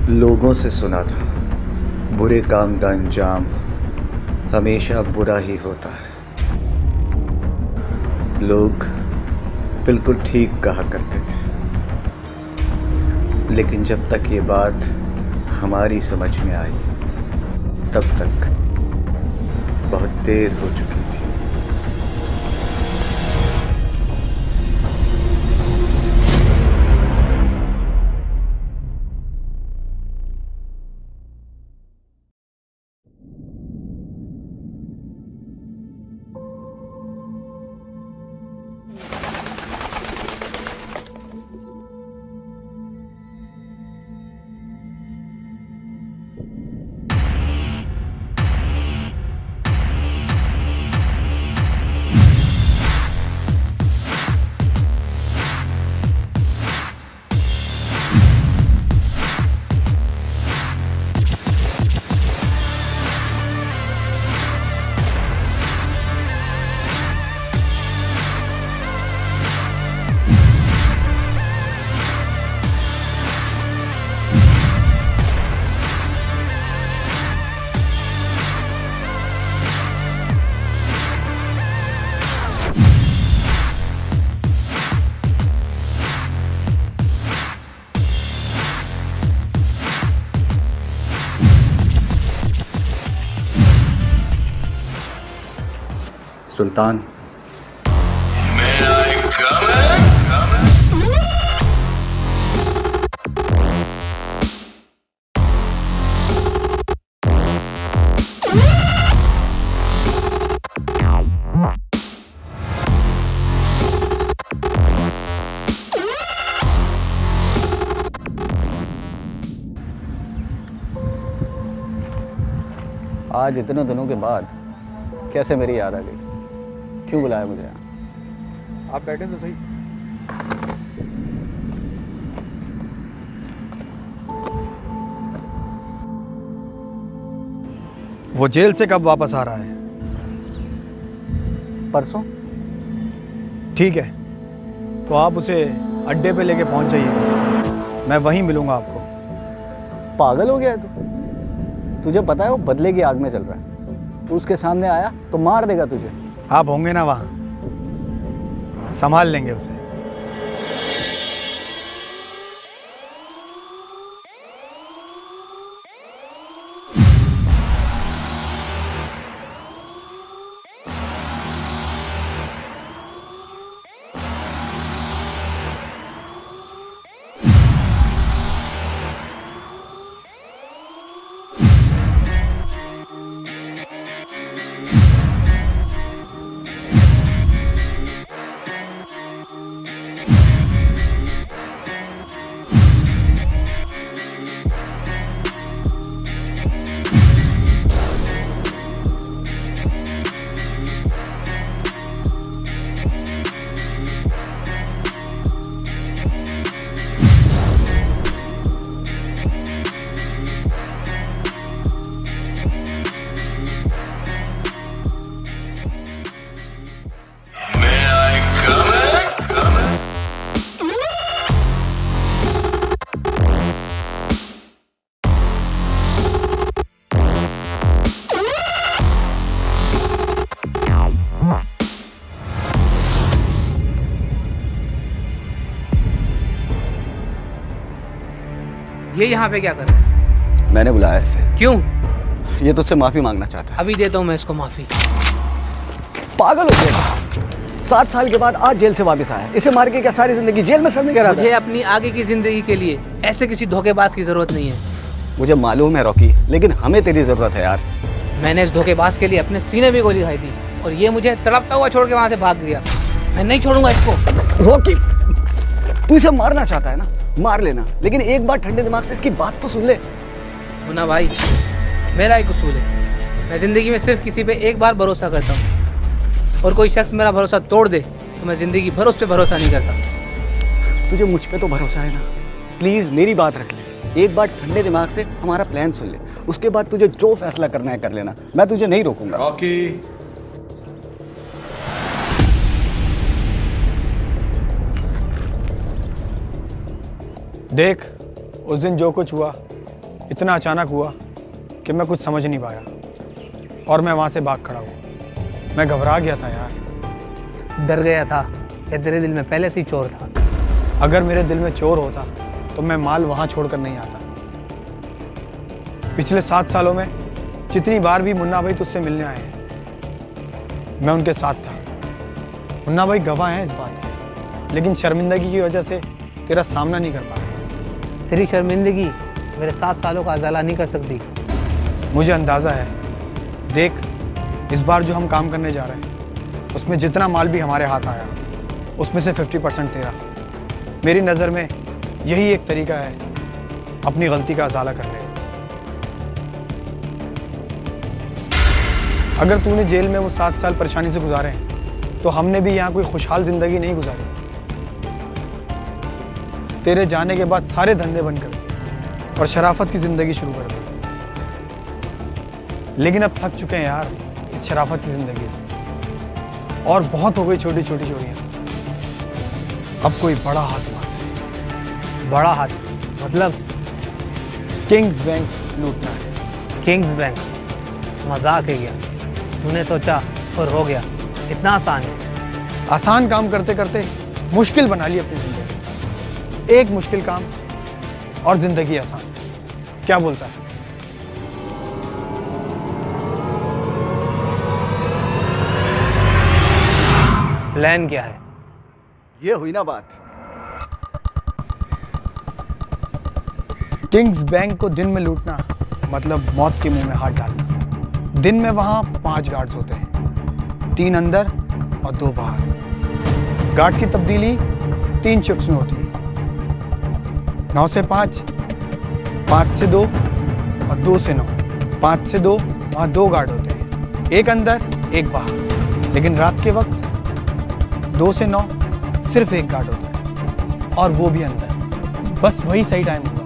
लोगों से सुना था बुरे काम का अंजाम हमेशा बुरा ही होता है। लोग बिल्कुल ठीक कहा करते थे, लेकिन जब तक ये बात हमारी समझ में आई तब तक बहुत देर हो चुकी थी। सुल्तान, आज इतने दिनों के बाद कैसे मेरी याद आ गई? क्यों बुलाया मुझे यहाँ? आप बैठे तो सही। वो जेल से कब वापस आ रहा है? परसों। ठीक है, तो आप उसे अड्डे पे लेके पहुंच जाइए, मैं वहीं मिलूंगा आपको। पागल हो गया है तू? तुझे पता है वो बदले की आग में चल रहा है। तू उसके सामने आया तो मार देगा तुझे। आप होंगे ना वहाँ, संभाल लेंगे उसे। ये यहाँ पे क्या कर रहा है? मैंने बुलाया इसे। क्यों? ये तुझसे माफी मांगना चाहता है। अभी देता हूँ मैं इसको माफी। पागल हो गया? 7 साल के बाद आज जेल से वापस आया। इसे मार के क्या सारी जिंदगी जेल में सड़ने करा? मुझे अपनी आगे की जिंदगी के लिए ऐसे किसी धोखेबाज की जरूरत नहीं है। मुझे मालूम है रॉकी, लेकिन हमें तेरी जरूरत है यार। मैंने इस धोखेबाज के लिए अपने सीने में गोली खाई थी और ये मुझे तड़पता हुआ छोड़ के वहाँ से भाग गया। मैं नहीं छोड़ूंगा इसको। रॉकी, तू इसे मारना चाहता है ना, मार लेना, लेकिन एक बार ठंडे दिमाग से इसकी बात तो सुन ले। मुन्ना भाई, मेरा ही कसूर है। मैं जिंदगी में सिर्फ किसी पे एक बार भरोसा करता हूँ और कोई शख्स मेरा भरोसा तोड़ दे तो मैं जिंदगी भर उस पर भरोसा नहीं करता। तुझे मुझ पे तो भरोसा है ना? प्लीज मेरी बात रख ले। एक बार ठंडे दिमाग से हमारा प्लान सुन ले, उसके बाद तुझे जो फैसला करना है कर लेना। मैं तुझे नहीं रोकूंगा। रॉकी, देख, उस दिन जो कुछ हुआ इतना अचानक हुआ कि मैं कुछ समझ नहीं पाया और मैं वहाँ से भाग खड़ा हुआ। मैं घबरा गया था यार। डर गया था या तेरे दिल में पहले से ही चोर था? अगर मेरे दिल में चोर होता तो मैं माल वहाँ छोड़कर नहीं आता। पिछले 7 सालों में जितनी बार भी मुन्ना भाई तुझसे मिलने आए हैं, मैं उनके साथ था। मुन्ना भाई गवाह हैं इस बात के, लेकिन शर्मिंदगी की वजह से तेरा सामना नहीं कर पाया। तेरी शर्मिंदगी मेरे 7 सालों का अजाला नहीं कर सकती। मुझे अंदाज़ा है। देख, इस बार जो हम काम करने जा रहे हैं उसमें जितना माल भी हमारे हाथ आया उसमें से 50% तेरा। मेरी नज़र में यही एक तरीका है अपनी गलती का अजाला करने का। अगर तूने जेल में वो 7 साल परेशानी से गुजारे हैं तो हमने भी यहाँ कोई खुशहाल ज़िंदगी नहीं गुजारी। तेरे जाने के बाद सारे धंधे बंद कर दिए और शराफत की ज़िंदगी शुरू कर दी। लेकिन अब थक चुके हैं यार इस शराफत की ज़िंदगी से, और बहुत हो गई छोटी छोटी चोरियाँ। अब कोई बड़ा हाथ मारता। बड़ा हाथ मतलब? किंग्स बैंक लूटना है। Kings bank? मजाक है क्या? तूने सोचा और हो गया? इतना आसान है? आसान काम करते करते मुश्किल बना ली अपनी ज़िंदगी। एक मुश्किल काम और ज़िंदगी आसान। क्या बोलता है? प्लान क्या है? ये हुई ना बात। किंग्स बैंक को दिन में लूटना मतलब मौत के मुंह में हाथ डालना। दिन में वहाँ 5 गार्ड्स होते हैं, 3 अंदर और 2 बाहर। गार्ड्स की तब्दीली 3 शिफ्ट्स में होती है, 9 से 5, 5 से 2 और 2 से 9। 5 से 2 वहाँ 2 गार्ड होते हैं, एक अंदर एक बाहर। लेकिन रात के वक्त 2 से 9 सिर्फ एक गार्ड होता है और वो भी अंदर। बस वही सही टाइम हुआ।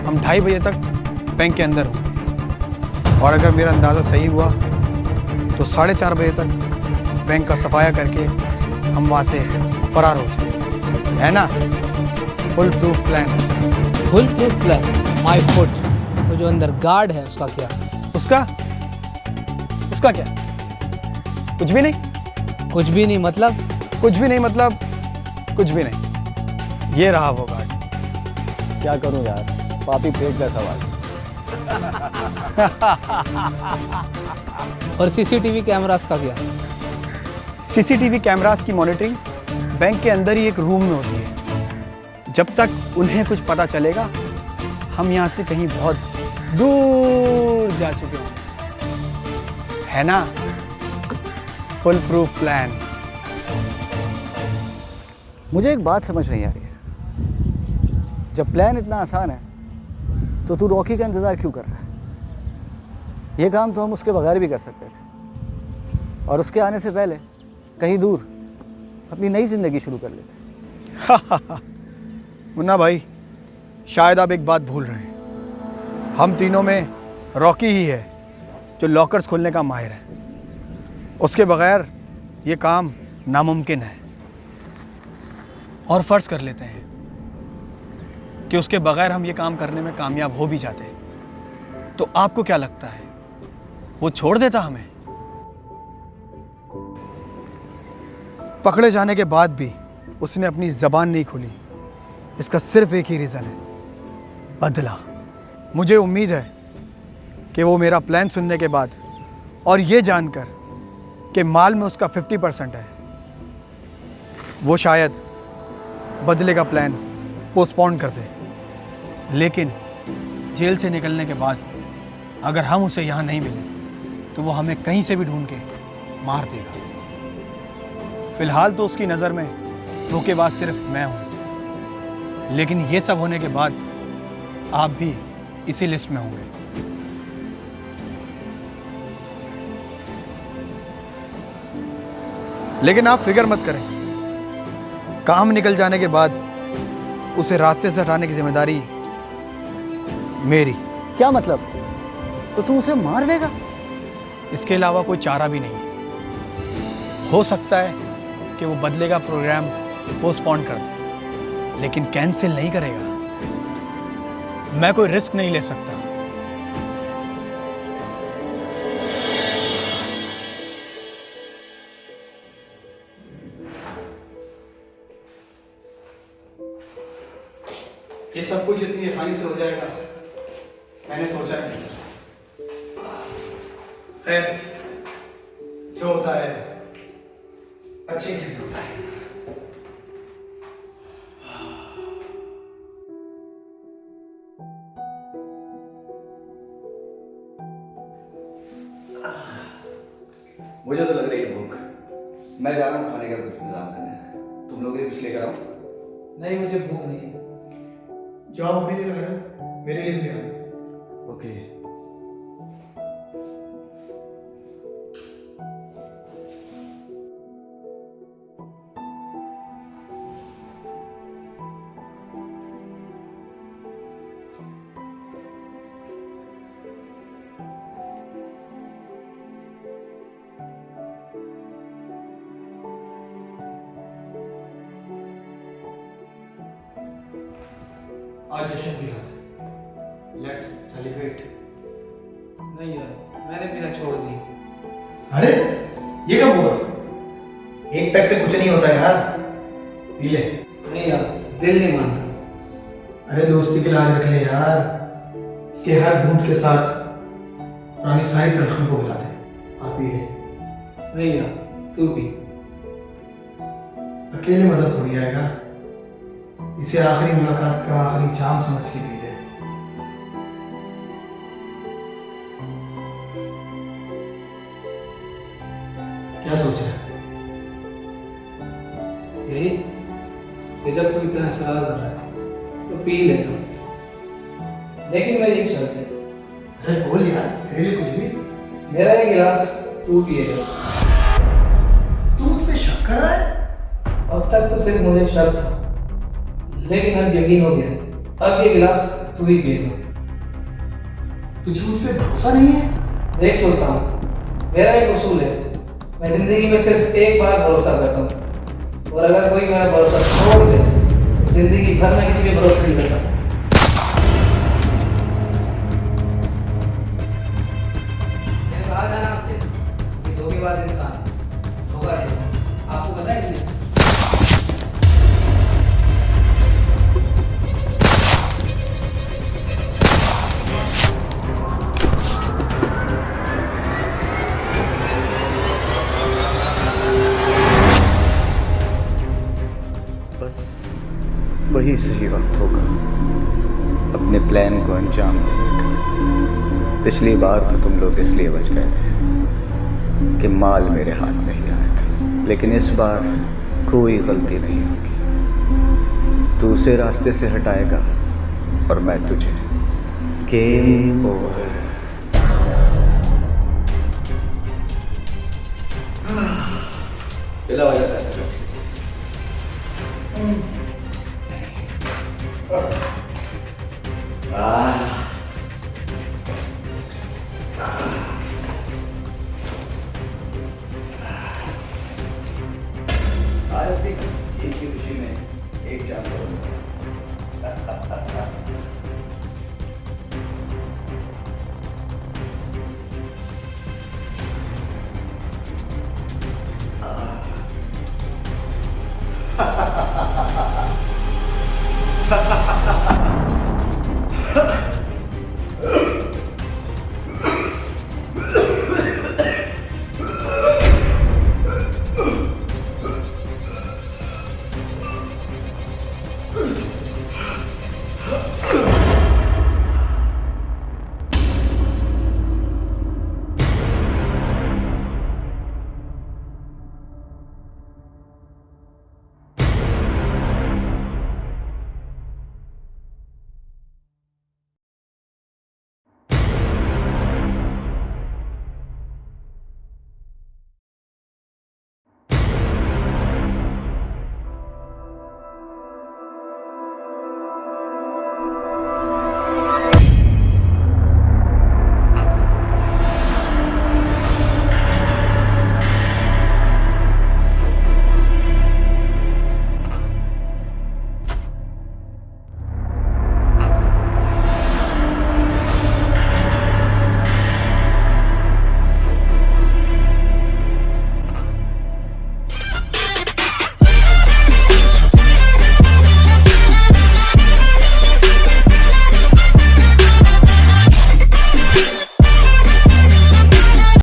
हम 2:30 बजे तक बैंक के अंदर होंगे और अगर मेरा अंदाज़ा सही हुआ तो 4:30 बजे तक बैंक का सफाया करके हम वहाँ से फरार हो जाए। है ना? Full proof plan. Full proof plan? My foot. वो जो अंदर गार्ड है उसका क्या? उसका क्या? कुछ भी नहीं। कुछ भी नहीं मतलब? कुछ भी नहीं मतलब कुछ भी नहीं। ये रहा वो गार्ड। क्या करूं यार, पापी पेट का सवाल। और सीसीटीवी कैमरास का क्या? सीसीटीवी कैमरास की मॉनिटरिंग बैंक के अंदर ही एक रूम में होती है। जब तक उन्हें कुछ पता चलेगा हम यहाँ से कहीं बहुत दूर जा चुके होंगे। है ना? Full proof plan. मुझे एक बात समझ नहीं आ रही है, जब प्लान इतना आसान है तो तू रॉकी का इंतज़ार क्यों कर रहा है? ये काम तो हम उसके बगैर भी कर सकते थे और उसके आने से पहले कहीं दूर अपनी नई ज़िंदगी शुरू कर लेते। मुन्ना भाई, शायद आप एक बात भूल रहे हैं। हम तीनों में रॉकी ही है जो लॉकर्स खोलने का माहिर है। उसके बगैर ये काम नामुमकिन है। और फ़र्ज़ कर लेते हैं कि उसके बगैर हम ये काम करने में कामयाब हो भी जाते, तो आपको क्या लगता है वो छोड़ देता हमें? पकड़े जाने के बाद भी उसने अपनी ज़बान नहीं खोली। इसका सिर्फ एक ही रीज़न है, बदला। मुझे उम्मीद है कि वो मेरा प्लान सुनने के बाद और ये जानकर कि माल में उसका 50% है, वो शायद बदले का प्लान पोस्टपोन कर दे। लेकिन जेल से निकलने के बाद अगर हम उसे यहाँ नहीं मिले तो वो हमें कहीं से भी ढूंढ के मार देगा। फिलहाल तो उसकी नज़र में धोखेबाज सिर्फ मैं हूँ, लेकिन ये सब होने के बाद आप भी इसी लिस्ट में होंगे। लेकिन आप फिक्र मत करें, काम निकल जाने के बाद उसे रास्ते से हटाने की जिम्मेदारी मेरी। क्या मतलब? तो तू उसे मार देगा? इसके अलावा कोई चारा भी नहीं। हो सकता है कि वो बदले का प्रोग्राम पोस्टपोन कर दे, लेकिन कैंसिल नहीं करेगा। मैं कोई रिस्क नहीं ले सकता। ये सब कुछ इतनी आसानी से हो जाएगा मैंने सोचा नहीं। खैर, जो होता है अच्छे के लिए होता है। मुझे तो लग रही है भूख। मैं जा रहा हूँ खाने का कुछ इंतजाम करने। तुम लोग के लिए कुछ लेकर आओ। नहीं, मुझे भूख नहीं है। जो आप अपने लिए लाए मेरे लिए भी ले आओ। ओके। आज जश्न की रात, लेट्स सेलिब्रेट। नहीं यार, मैंने पीना छोड़ दी। अरे ये कब हुआ? एक पैक से कुछ नहीं होता यार, पी ले। नहीं यार, दिल नहीं मानता। अरे दोस्ती के लाज रख ले यार। इसके हर घूंट के साथ पुरानी सारी तलखन को मिला दे। आप पी ले। नहीं यार, तू भी। अकेले मजा थोड़ी आएगा। इसे आखिरी मुलाकात का आखिरी जाम समझ के पी ले। क्या सोच रहा है? यही कि जब तू इतना सवाल कर रहा है तो पी लेता हूँ, लेकिन मेरी एक शर्त है। अरे बोल यार, तेरे लिए कुछ भी। मेरा ये गिलास तू पिएगा। तू मुझ पे शक कर रहा है? अब तक तो सिर्फ मुझे शक था, लेकिन अब यकीन हो गया। अब ये गिलास तू ही पिएगा। तुझे मुझ पे भरोसा नहीं है? देख सोचता हूँ, मेरा एक उसूल है, मैं जिंदगी में सिर्फ एक बार भरोसा करता हूँ, और अगर कोई मेरा भरोसा छोड़ दे तो जिंदगी भर में किसी पे भरोसा नहीं करता। मैंने कहा था ना आपसे कि धोखेबाज इंसान धोखा देगा। आपको पता है इसलिए? बस वही सही वक्त होगा अपने प्लान को अंजाम देने का। पिछली बार तो तुम लोग इसलिए बच गए थे कि माल मेरे हाथ नहीं आया था, लेकिन इस बार कोई गलती नहीं होगी। तू उसे रास्ते से हटाएगा और मैं तुझे। Game over. पिला हो जाता है। Ah.